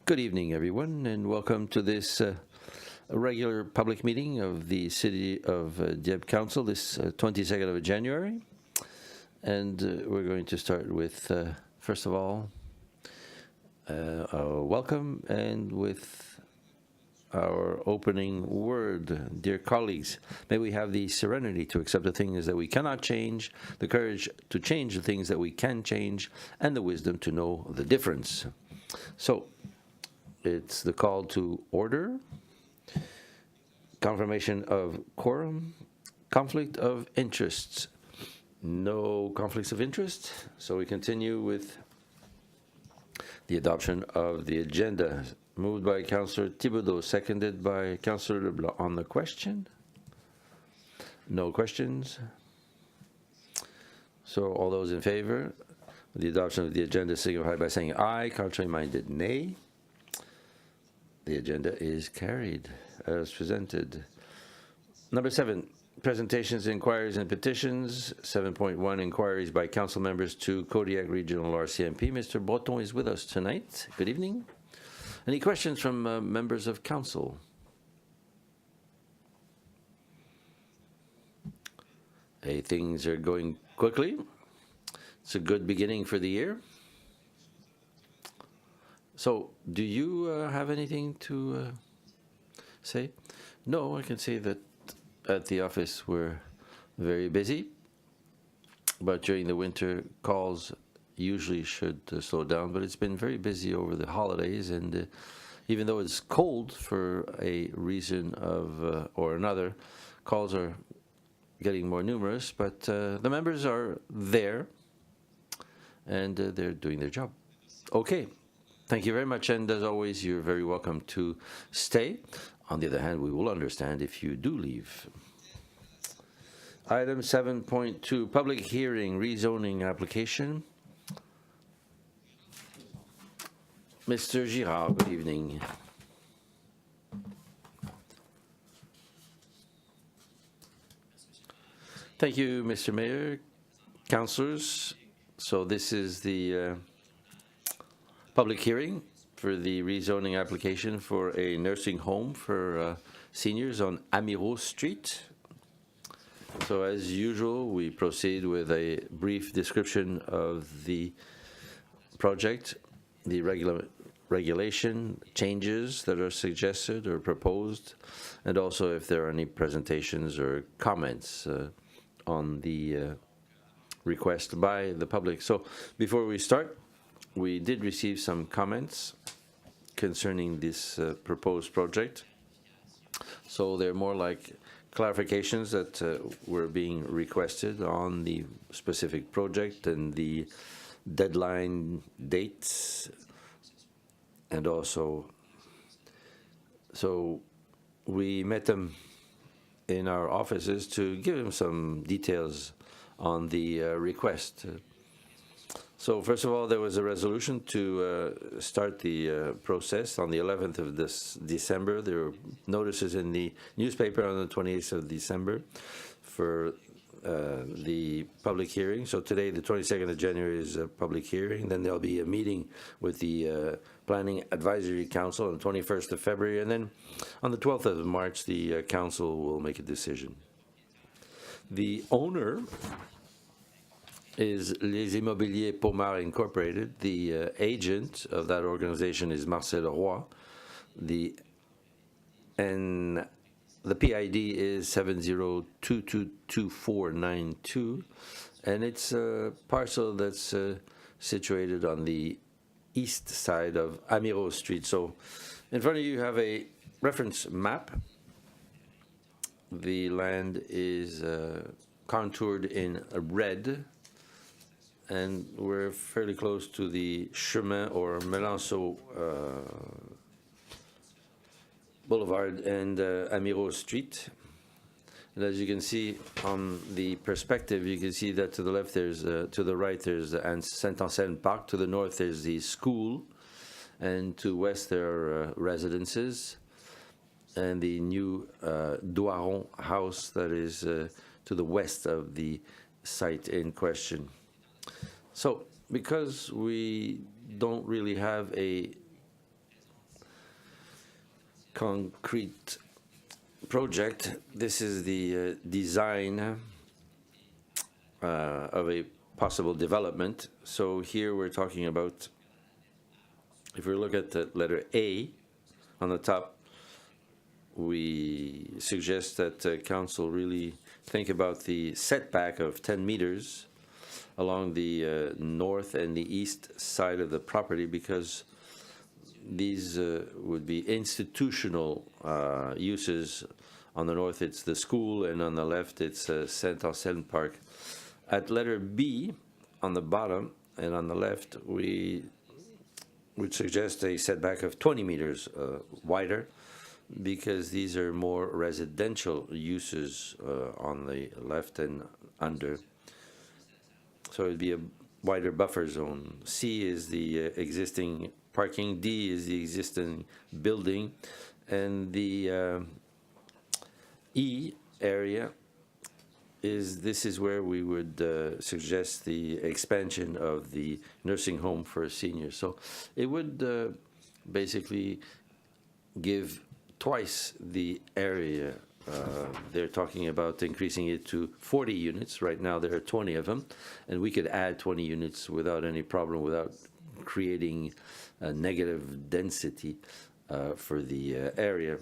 Good evening, everyone, and welcome to this regular public meeting of the City of Dieppe Council this 22nd of January. And we're going to start with, first of all, a welcome and with our opening word. Dear colleagues, may we have the serenity to accept the things that we cannot change, the courage to change the things that we can change, and the wisdom to know the difference. So, it's the call to order, confirmation of quorum, conflict of interests. No conflicts of interest, so we continue with the adoption of the agenda. Moved by Councillor Thibodeau, seconded by Councillor Leblanc. On the question? No questions. So all those in favor of the adoption of the agenda signify by saying aye. Contrary-minded, nay. The agenda is carried as presented. Number 7, presentations, inquiries, and petitions. 7.1, inquiries by council members to Kodiak Regional RCMP. Mr. Breton is with us tonight. Good evening. Any questions from members of council? Hey, things are going quickly. It's a good beginning for the year. So, do you have anything to say? No, I can say that at the office we're very busy, but during the winter calls usually should slow down, but it's been very busy over the holidays, and even though it's cold for a reason of or another, calls are getting more numerous, but the members are there, and they're doing their job. Okay. Thank you very much, and as always, you're very welcome to stay. On the other hand, we will understand if you do leave. Item 7.2, public hearing, rezoning application. Mr. Girard, good evening. Thank you, Mr. Mayor, councillors. So this is the public hearing for the rezoning application for a nursing home for seniors on Amiro Street. So as usual, we proceed with a brief description of the project, the regulation changes that are suggested or proposed, and also if there are any presentations or comments on the request by the public. So before we start, we did receive some comments concerning this proposed project. So they're more like clarifications that were being requested on the specific project and the deadline dates. And also, so we met them in our offices to give them some details on the request. So first of all, there was a resolution to start the process on the 11th of this December. There were notices in the newspaper on the 28th of December for the public hearing. So today, the 22nd of January, is a public hearing. Then there'll be a meeting with the Planning Advisory Council on the 21st of February. And then on the 12th of March, the council will make a decision. The owner is Les Immobiliers Pomar Incorporated. The agent of that organization is Marcel Roy. The PID is 70222492, and it's a parcel that's situated on the east side of Amiro Street. So in front of you have a reference map. The land is contoured in red, and we're fairly close to the Chemin or Melanceau Boulevard and Amiro Street. And as you can see on the perspective, you can see that to the left there's, to the right there's the Saint-Anselme Park, to the north there's the school, and to west there are residences, and the new Doiron house that is to the west of the site in question. So, because we don't really have a concrete project. This is the design of a possible development. So here we're talking about, if we look at the letter A on the top, we suggest that council really think about the setback of 10 meters along the north and the east side of the property, because these would be institutional uses. On the north, it's the school, and on the left, it's Saint Anselme Park. At letter B, on the bottom and on the left, we would suggest a setback of 20 meters wider, because these are more residential uses on the left and under. So it'd be a wider buffer zone. C is the existing parking, D is the existing building, and the E area this is where we would suggest the expansion of the nursing home for seniors. So it would basically give twice the area. They're talking about increasing it to 40 units. Right now there are 20 of them, and we could add 20 units without any problem, without creating a negative density for the area.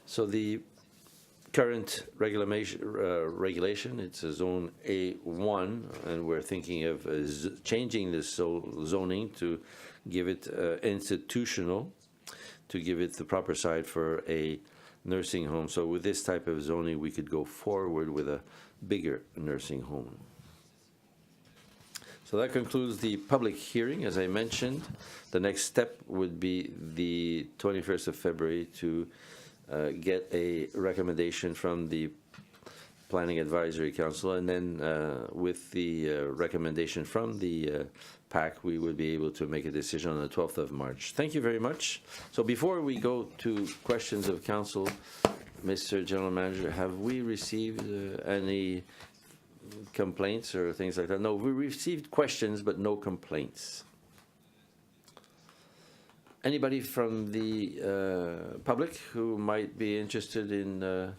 So the current regulation, it's a zone A1, and we're thinking of changing this zoning to give it institutional, to give it the proper side for a nursing home. So with this type of zoning, we could go forward with a bigger nursing home. So that concludes the public hearing. As I mentioned, the next step would be the 21st of February to get a recommendation from the Planning Advisory Council, and then with the recommendation from the PAC, we would be able to make a decision on the 12th of March. Thank you very much. So before we go to questions of council, Mr. General Manager, have we received any complaints or things like that? No, we received questions, but no complaints. Anybody from the public who might be interested in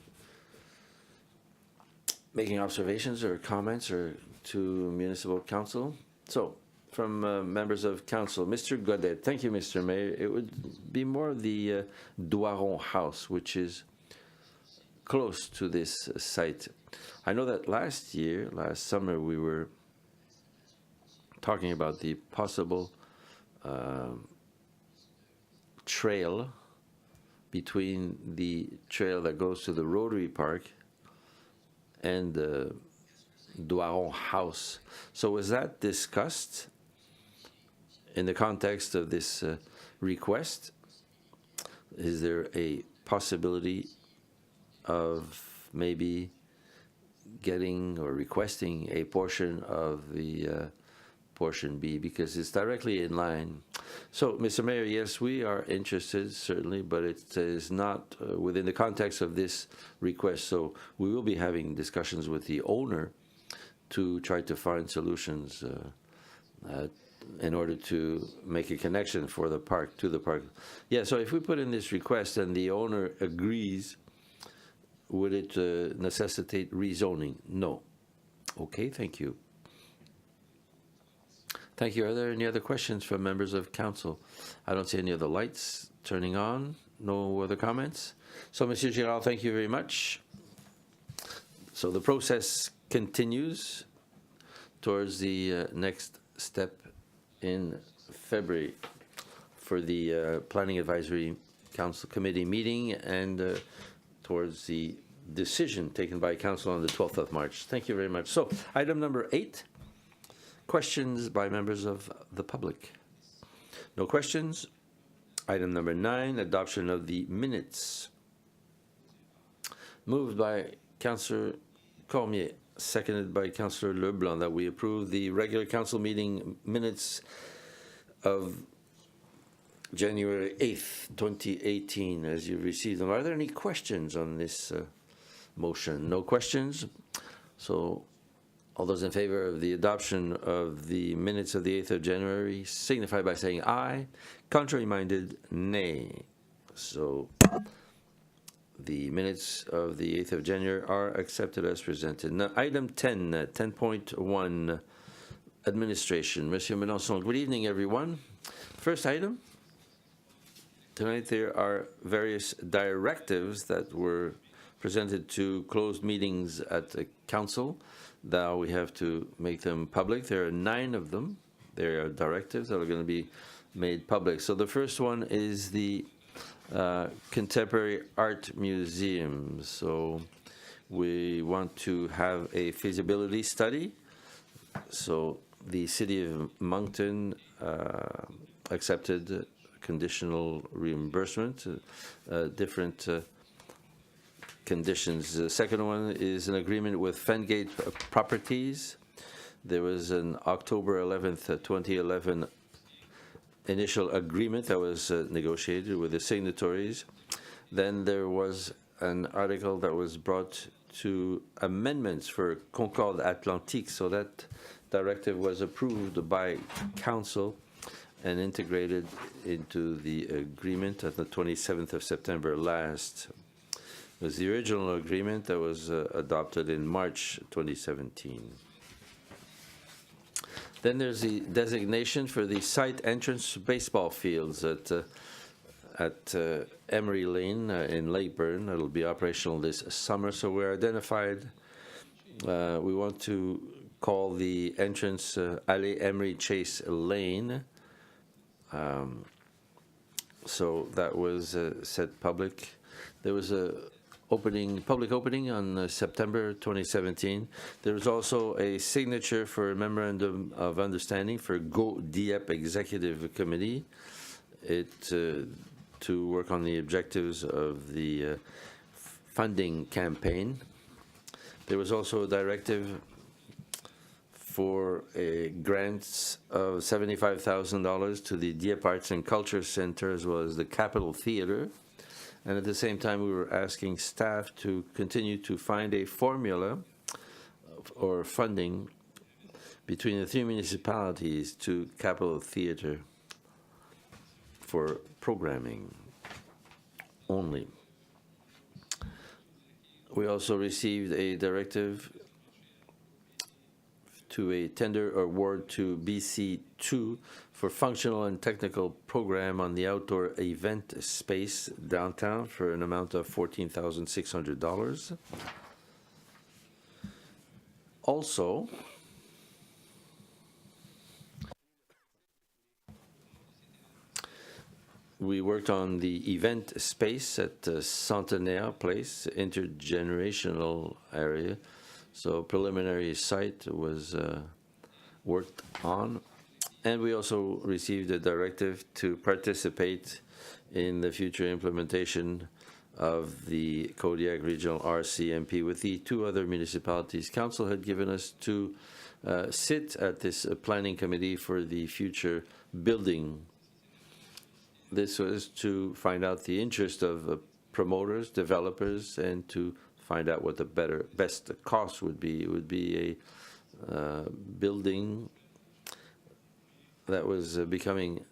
making observations or comments or to municipal council? So, from members of council, Mr. Godet. Thank you, Mr. Mayor. It would be more the Doiron House, which is close to this site. I know that last summer, we were talking about the possible trail between the trail that goes to the Rotary Park and the Doiron House. So was that discussed in the context of this request? Is there a possibility of maybe getting or requesting a portion of the portion B, because it's directly in line? So, Mr. Mayor, yes, we are interested, certainly, but it is not within the context of this request. So we will be having discussions with the owner to try to find solutions in order to make a connection for the park, to the park. Yeah, so if we put in this request and the owner agrees, would it necessitate rezoning? No. Okay, thank you. Thank you. Are there any other questions from members of council? I don't see any other lights turning on. No other comments? So, Monsieur Girard, thank you very much. So the process continues towards the next step in February for the Planning Advisory Council Committee meeting, and towards the decision taken by council on the 12th of March. Thank you very much. So, item number 8. Questions by members of the public? No questions. Item number 9, adoption of the minutes. Moved by Councillor Cormier, seconded by Councillor Leblanc, that we approve the regular council meeting minutes of January 8th, 2018, as you received them. Are there any questions on this motion? No questions. So, all those in favor of the adoption of the minutes of the 8th of January signify by saying aye. Contrary-minded, nay. So The minutes of the 8th of January are accepted as presented. Now, item 10, 10.1, administration. Monsieur Melançon, good evening, everyone. First item. Tonight there are various directives that were presented to closed meetings at the council. Now we have to make them public. There are 9 of them. There are directives that are going to be made public. So the first one is the Contemporary Art Museum. So we want to have a feasibility study. So the city of Moncton accepted conditional reimbursement, different conditions. The second one is an agreement with Fengate Properties. There was an October 11th, 2011 initial agreement that was negotiated with the signatories. Then there was an article that was brought to amendments for Concorde Atlantique. So that directive was approved by council and integrated into the agreement at the 27th of September last. It was the original agreement that was adopted in March 2017. Then there's the designation for the site entrance baseball fields at Emery Lane in Lakeburn. It'll be operational this summer. So we're identified. We want to call the entrance Allée Emery Chase Lane. So that was set public. There was a public opening on September 2017. There was also a signature for a memorandum of understanding for Go Dieppe Executive Committee to work on the objectives of the funding campaign. There was also a directive for grants of $75,000 to the Dieppe Arts and Culture Center as well as the Capitol Theatre. And at the same time, we were asking staff to continue to find a formula or funding between the 3 municipalities to Capitol Theatre for programming only. We also received a directive to a tender award to BC2 for functional and technical program on the outdoor event space downtown for an amount of $14,600. Also, we worked on the event space at Centenaire Place, intergenerational area. So preliminary site was worked on. And we also received a directive to participate in the future implementation of the Kodiak Regional RCMP with the 2 other municipalities. Council had given us to sit at this planning committee for the future building. This was to find out the interest of promoters, developers, and to find out what the best cost would be. It would be a building that was becoming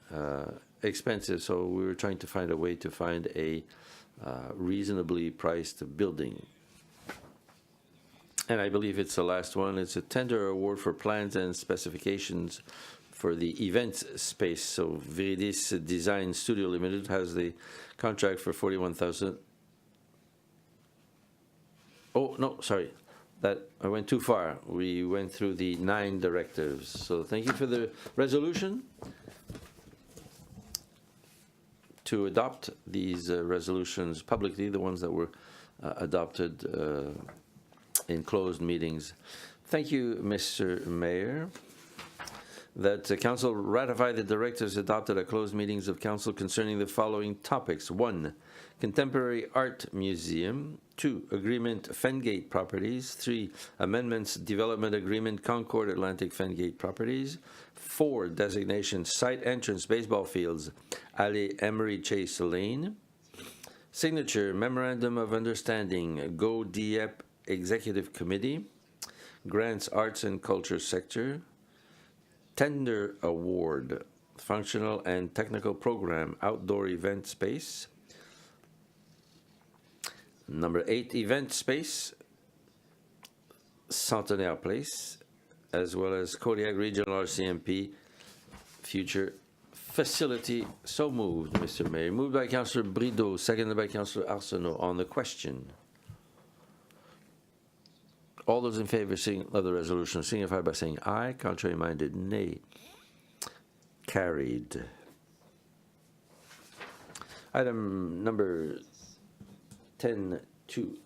expensive, so we were trying to find a way to find a reasonably priced building. And I believe it's the last one. It's a tender award for plans and specifications for the events space. So Viridis Design Studio Limited has the contract for $41,000. Oh, no, sorry. That I went too far. We went through the 9 directives. So thank you for the resolution. To adopt these resolutions publicly, the ones that were adopted in closed meetings. Thank you, Mr. Mayor. That the Council ratify the directives adopted at closed meetings of Council concerning the following topics. 1. Contemporary Art Museum. 2. Agreement Fengate Properties. 3. Amendments Development Agreement Concorde Atlantic Fengate Properties. 4. Designation Site Entrance Baseball Fields Allée Emery Chase Lane. Signature Memorandum of Understanding Go Dieppe Executive Committee. Grants Arts and Culture Sector. Tender Award Functional and Technical Program Outdoor Event Space. Number 8, event space, Centenaire Place, as well as Kodiak Regional RCMP future facility. So moved, Mr. Mayor. Moved by Councillor Brideau, seconded by Councillor Arsenault. On the question, all those in favor of the resolution signify by saying aye. Contrary minded, nay. Carried. Item number 10.2.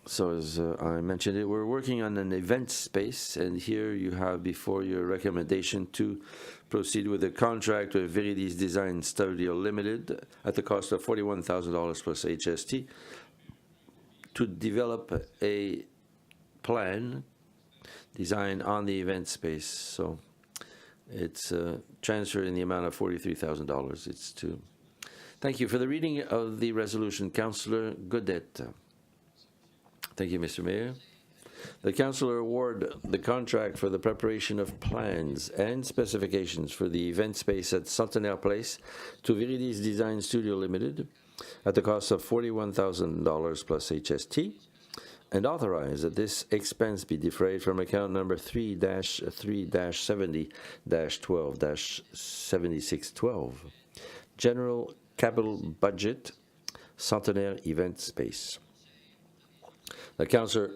So as I mentioned it, we're working on an event space, and here you have before your recommendation to proceed with a contract with Viridis Design Studio Limited at the cost of $41,000 plus HST to develop a plan design on the event space. So it's a transfer in the amount of $43,000. It's to. Thank you for the reading of the resolution, Councillor Godette. Thank you, Mr. Mayor. The Councillor award the contract for the preparation of plans and specifications for the event space at Centenaire Place to Viridis Design Studio Limited at the cost of $41,000 plus HST, and authorize that this expense be defrayed from account number 3-3-70-12-7612, General Capital Budget, Centenaire Event Space. The Council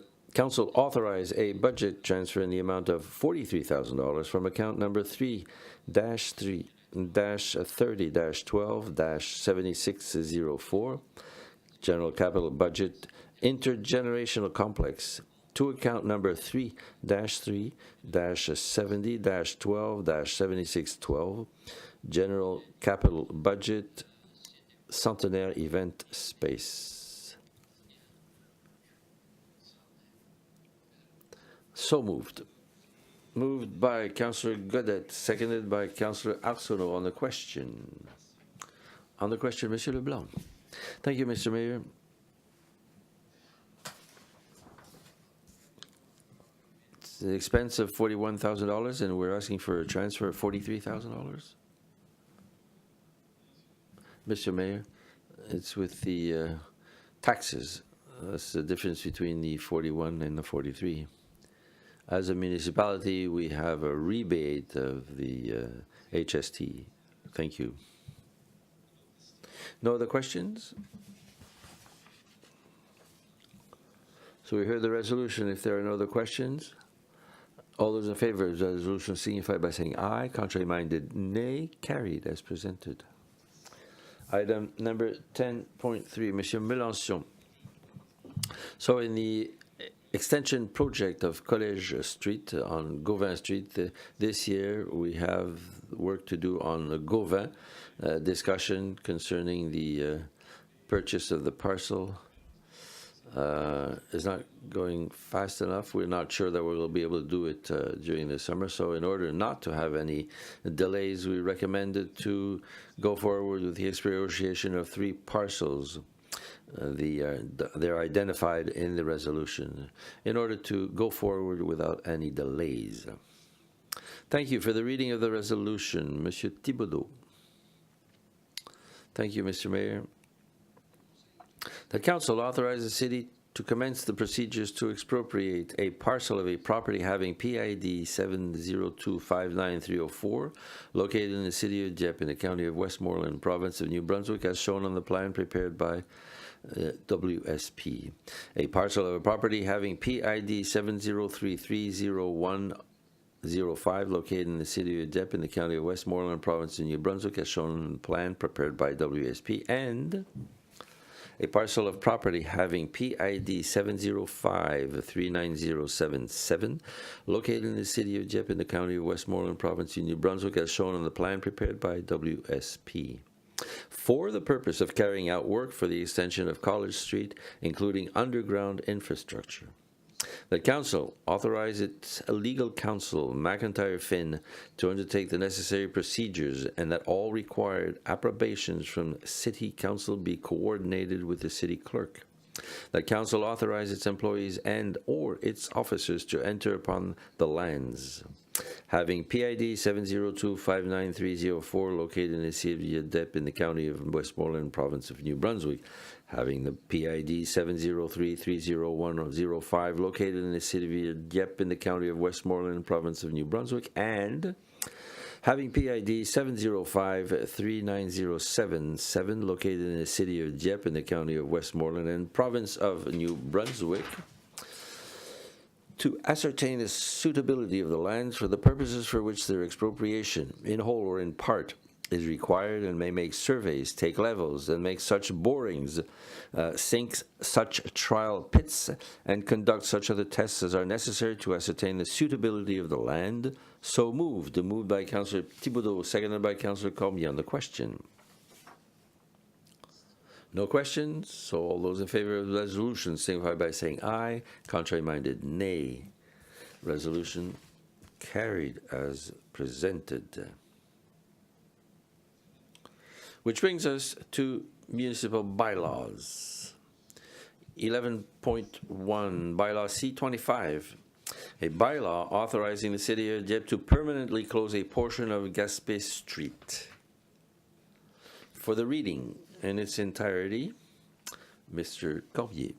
authorize a budget transfer in the amount of $43,000 from account number 3-3-30-12-7604, General Capital Budget, Intergenerational Complex, to account number 3-3-70-12-7612, General Capital Budget, Centenaire Event Space. So moved. Moved by Councillor Godette, seconded by Councillor Arsenault. On the question. On the question, Monsieur Leblanc. Thank you, Mr. Mayor. It's an expense of $41,000, and we're asking for a transfer of $43,000. Mr. Mayor, it's with the taxes. That's the difference between the 41 and the 43. As a municipality, we have a rebate of the HST. Thank you. No other questions? So we heard the resolution. If there are no other questions, all those in favor of the resolution signify by saying aye. Contrary minded, nay. Carried as presented. Item number 10.3, Monsieur Mélenchon. So in the extension project of Collège Street on Gauvin Street, this year we have work to do on the Gauvin, discussion concerning the purchase of the parcel is not going fast enough. We're not sure that we will be able to do it during the summer, so in order not to have any delays, we recommended to go forward with the expropriation of 3 parcels. They're identified in the resolution in order to go forward without any delays. Thank you for the reading of the resolution, Monsieur Thibodeau. Thank you, Mr. Mayor. The Council authorizes the City to commence the procedures to expropriate a parcel of a property having PID 70259-304, located in the City of Dieppe in the County of Westmoreland, Province of New Brunswick, as shown on the plan prepared by WSP. A parcel of a property having PID 703300105, located in the City of Dieppe in the County of Westmoreland, Province of New Brunswick, as shown on the plan prepared by WSP, and a parcel of property having PID 705-39077, located in the City of Dieppe in the County of Westmoreland, Province of New Brunswick, as shown on the plan prepared by WSP, for the purpose of carrying out work for the extension of College Street, including underground infrastructure. The Council authorized its legal counsel, McIntyre Finn, to undertake the necessary procedures, and that all required approbations from City Council be coordinated with the City Clerk. The Council authorized its employees and/or its officers to enter upon the lands. having PID 702-59304 located in the city of Dieppe in the county of Westmoreland, province of New Brunswick, having the PID 703-30105 located in the city of Dieppe in the county of Westmoreland, province of New Brunswick, and having PID 705-39077 located in the city of Dieppe in the county of Westmoreland and province of New Brunswick, to ascertain the suitability of the lands for the purposes for which their expropriation, in whole or in part, is required, and may make surveys, take levels, and make such borings, sink such trial pits, and conduct such other tests as are necessary to ascertain the suitability of the land. So moved. Moved by Councillor Thibodeau, seconded by Councillor Cormier on the question. No questions? So all those in favor of the resolution signify by saying aye. Contrary-minded, nay. Resolution carried as presented. Which brings us to municipal bylaws. 11.1, bylaw C25. A bylaw authorizing the city of Dieppe to permanently close a portion of Gaspé Street. For the reading in its entirety, Mr. Cormier.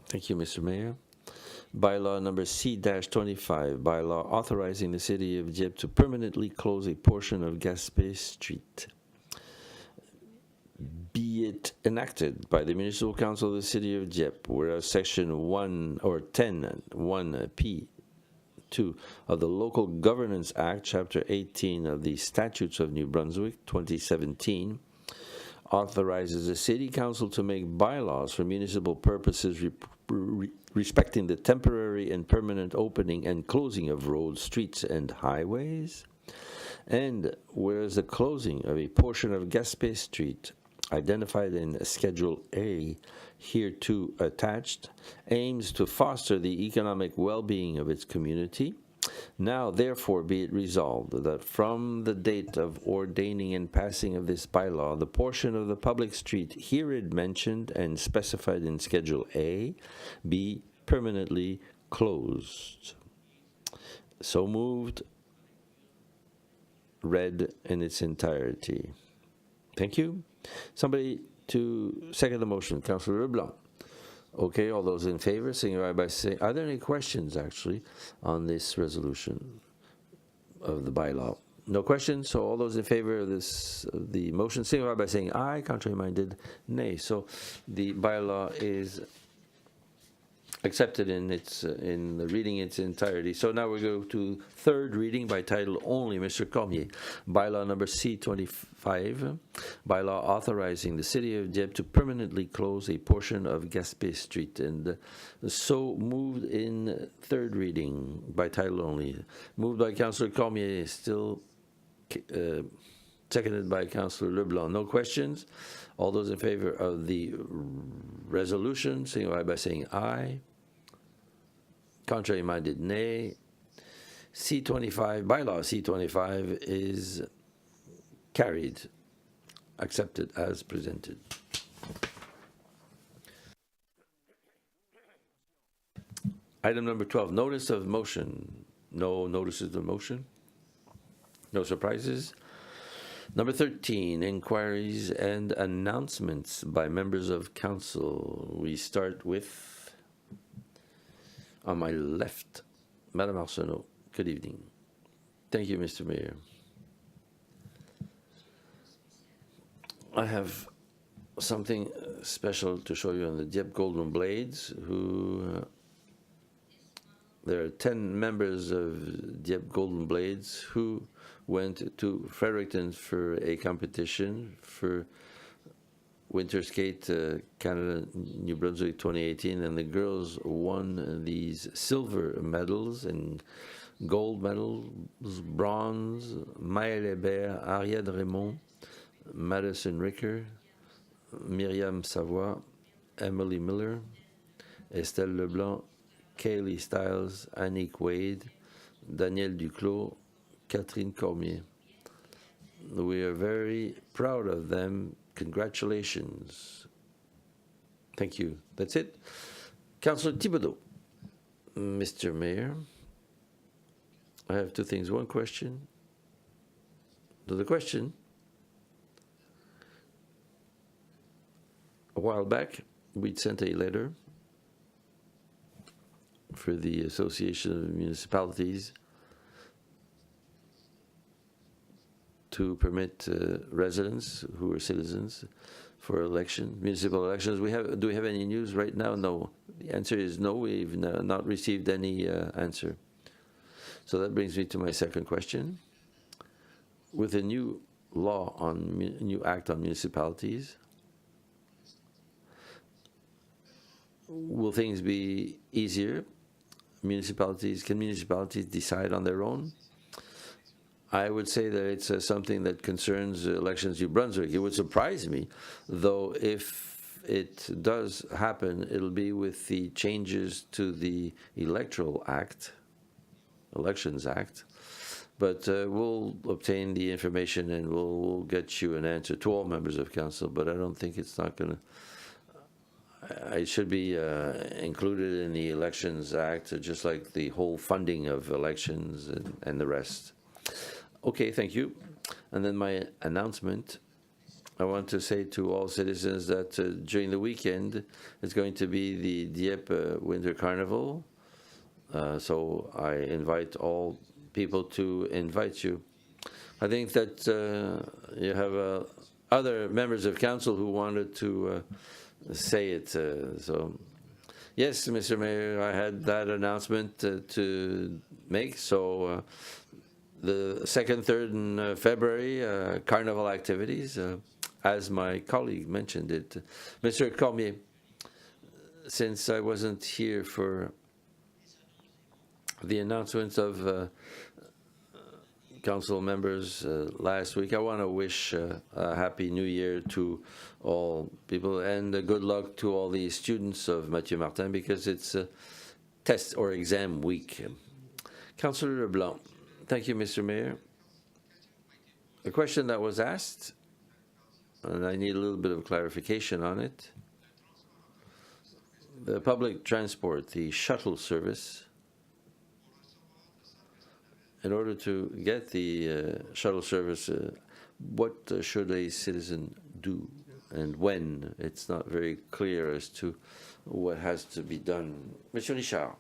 Thank you, Mr. Mayor. Bylaw number C-25, bylaw authorizing the city of Dieppe to permanently close a portion of Gaspé Street. Be it enacted by the Municipal Council of the City of Dieppe, whereas Section 1 or 10(1)(p) 2 of the Local Governance Act, Chapter 18 of the Statutes of New Brunswick, 2017, authorizes the City Council to make bylaws for municipal purposes respecting the temporary and permanent opening and closing of roads, streets, and highways. And whereas the closing of a portion of Gaspé Street, identified in Schedule A, hereto attached, aims to foster the economic well-being of its community, now therefore be it resolved that from the date of ordaining and passing of this bylaw, the portion of the public street herein mentioned and specified in Schedule A be permanently closed. So moved, read in its entirety. Thank you. Somebody to second the motion. Councillor Leblanc. Okay, all those in favor, signify by saying, are there any questions actually on this resolution of the bylaw? No questions, so all those in favor of this, the motion, signify by saying aye. Contrary-minded, nay. So the bylaw is accepted in its in the reading its entirety. So now we go to third reading by title only. Mr. Cormier, bylaw number C25, bylaw authorizing the city of Dieppe to permanently close a portion of Gaspé Street, and so moved in third reading by title only. Moved by Councillor Cormier, still seconded by Councillor Leblanc. No questions. All those in favor of the resolution signify by saying aye. Contrary-minded, nay. C25, bylaw C25 is carried, accepted as presented. Item number 12, notice of motion. No notices of motion. No surprises. Number 13, inquiries and announcements by members of council. We start with, on my left, Madame Arsenault. Good evening. Thank you, Mr. Mayor. I have something special to show you on the Dieppe Golden Blades, who there are 10 members of Dieppe Golden Blades who went to Fredericton for a competition for Winter Skate Canada New Brunswick 2018, and the girls won these silver medals and gold medals, bronze, Maëlle Hébert, Ariadne Raymond, Madison Ricker, Myriam Savoie, Emily Miller, Estelle Leblanc, Kaylee Stiles, Annick Wade, Danielle Duclos, Catherine Cormier. We are very proud of them. Congratulations. Thank you. That's it. Councillor Thibodeau. Mr. Mayor, I have two things. One question. So the question, a while back, we'd sent a letter for the Association of Municipalities to permit residents who are citizens for municipal elections. Do we have any news right now? No. The answer is no. We've not received any answer. So that brings me to my second question. With a new new act on municipalities, will things be easier? Can municipalities decide on their own? I would say that it's something that concerns elections New-Brunswick. It would surprise me, though, if it does happen, it'll be with the changes to the Elections Act. But we'll obtain the information and we'll get you an answer to all members of council. But I don't think it's not going to. It should be included in the Elections Act, just like the whole funding of elections and the rest. Okay, thank you. And then my announcement, I want to say to all citizens that during the weekend, it's going to be the Dieppe Winter Carnival. So I invite all people to invite you. I think that you have other members of council who wanted to say it. So, yes, Mr. Mayor, I had that announcement to make. So the 2nd, 3rd, and February, carnival activities, as my colleague mentioned it. Mr. Cormier, since I wasn't here for the announcements of council members last week, I want to wish a happy new year to all people and good luck to all the students of Mathieu Martin, because it's a test or exam week. Councillor Leblanc. Thank you, Mr. Mayor. A question that was asked, and I need a little bit of clarification on it. The public transport, the shuttle service, in order to get the shuttle service, what should a citizen do and when? It's not very clear as to what has to be done. Monsieur Richard,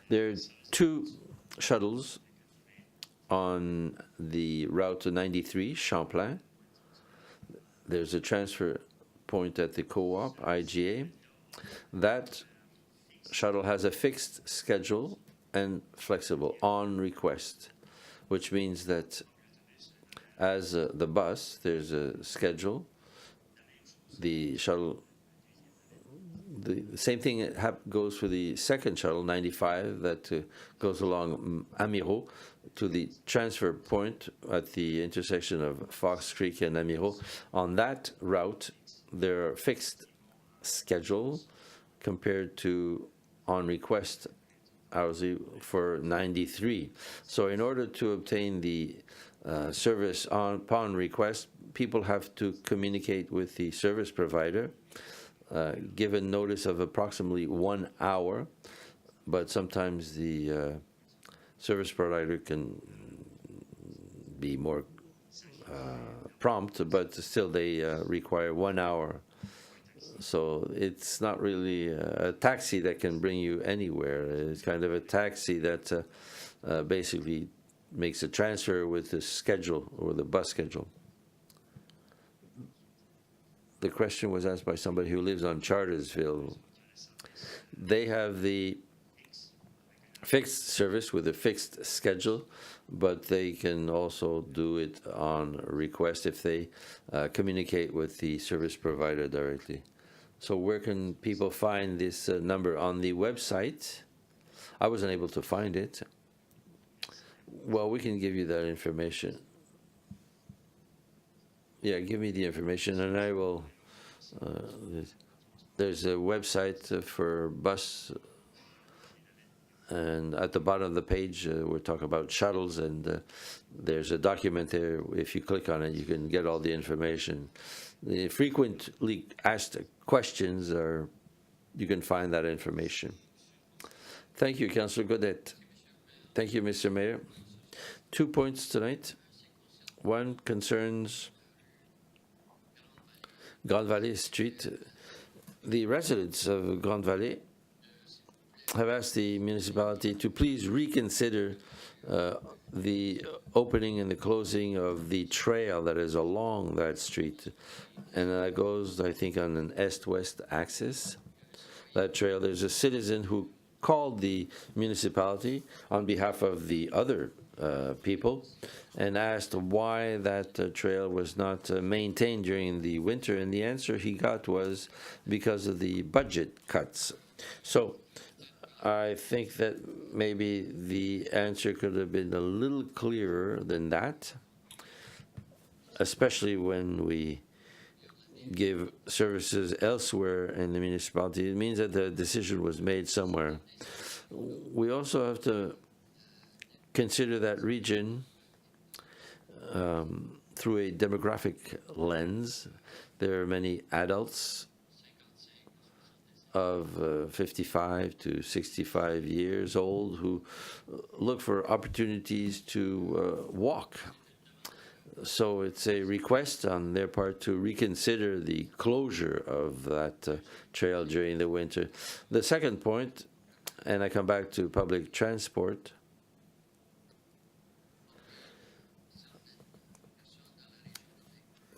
there are 2 shuttles on the route to 93, Champlain. There's a transfer point at the co-op, IGA. That shuttle has a fixed schedule and flexible on request, which means that as the bus, there's a schedule. The shuttle, the same thing goes for the second shuttle, 95, that goes along Amiro to the transfer point at the intersection of Fox Creek and Amiro. On that route, there are fixed schedule compared to on request hours for 93. So in order to obtain the service upon request, people have to communicate with the service provider, given notice of approximately 1 hour, but sometimes the service provider can be more prompt, but still they require 1 hour. So it's not really a taxi that can bring you anywhere. It's kind of a taxi that basically makes a transfer with the schedule or the bus schedule. The question was asked by somebody who lives on Chartersville. They have the fixed service with a fixed schedule, but they can also do it on request if they communicate with the service provider directly. So where can people find this number? On the website? I wasn't able to find it. Well, we can give you that information. Yeah, give me the information and I will. There's a website for bus, and at the bottom of the page we're talking about shuttles, and there's a document there. If you click on it, you can get all the information. The frequently asked questions are, you can find that information. Thank you, Councillor Godet. Thank you, Mr. Mayor. 2 points tonight. One concerns Grande Vallée Street. The residents of Grande Vallée have asked the municipality to please reconsider the opening and the closing of the trail that is along that street. And that goes, I think, on an east-west axis. That trail, there's a citizen who called the municipality on behalf of the other people and asked why that trail was not maintained during the winter. And the answer he got was because of the budget cuts. So I think that maybe the answer could have been a little clearer than that, especially when we give services elsewhere in the municipality. It means that the decision was made somewhere. We also have to consider that region through a demographic lens. There are many adults of 55 to 65 years old who look for opportunities to walk. So it's a request on their part to reconsider the closure of that trail during the winter. The second point, and I come back to public transport,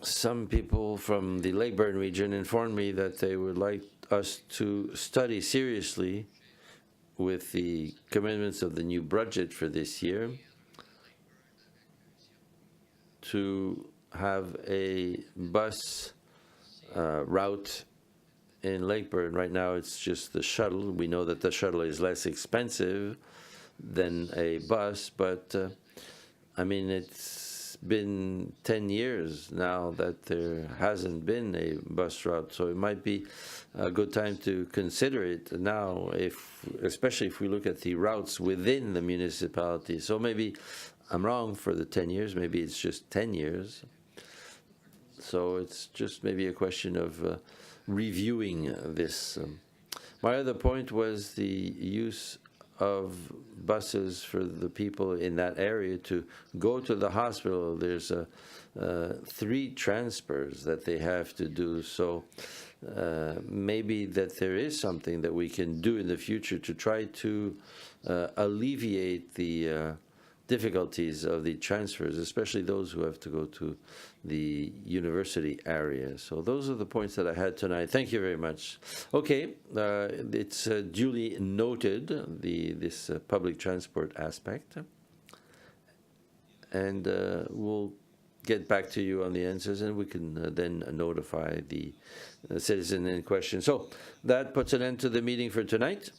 some people from the Lakeburn region informed me that they would like us to study seriously with the commitments of the new budget for this year to have a bus route in Lakeburn. Right now it's just the shuttle. We know that the shuttle is less expensive than a bus, but I mean, it's been 10 years now that there hasn't been a bus route, so it might be a good time to consider it now, especially if we look at the routes within the municipality. So maybe I'm wrong for the 10 years, maybe it's just 10 years. So it's just maybe a question of reviewing this. My other point was the use of buses for the people in that area to go to the hospital. There's 3 transfers that they have to do. So maybe that there is something that we can do in the future to try to alleviate the difficulties of the transfers, especially those who have to go to the university area. So those are the points that I had tonight. Thank you very much. Okay, it's duly noted, this public transport aspect, and we'll get back to you on the answers, and we can then notify the citizen in question. So that puts an end to the meeting for tonight.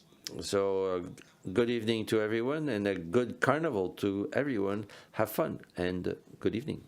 So good evening to everyone, and a good carnival to everyone. Have fun, and good evening.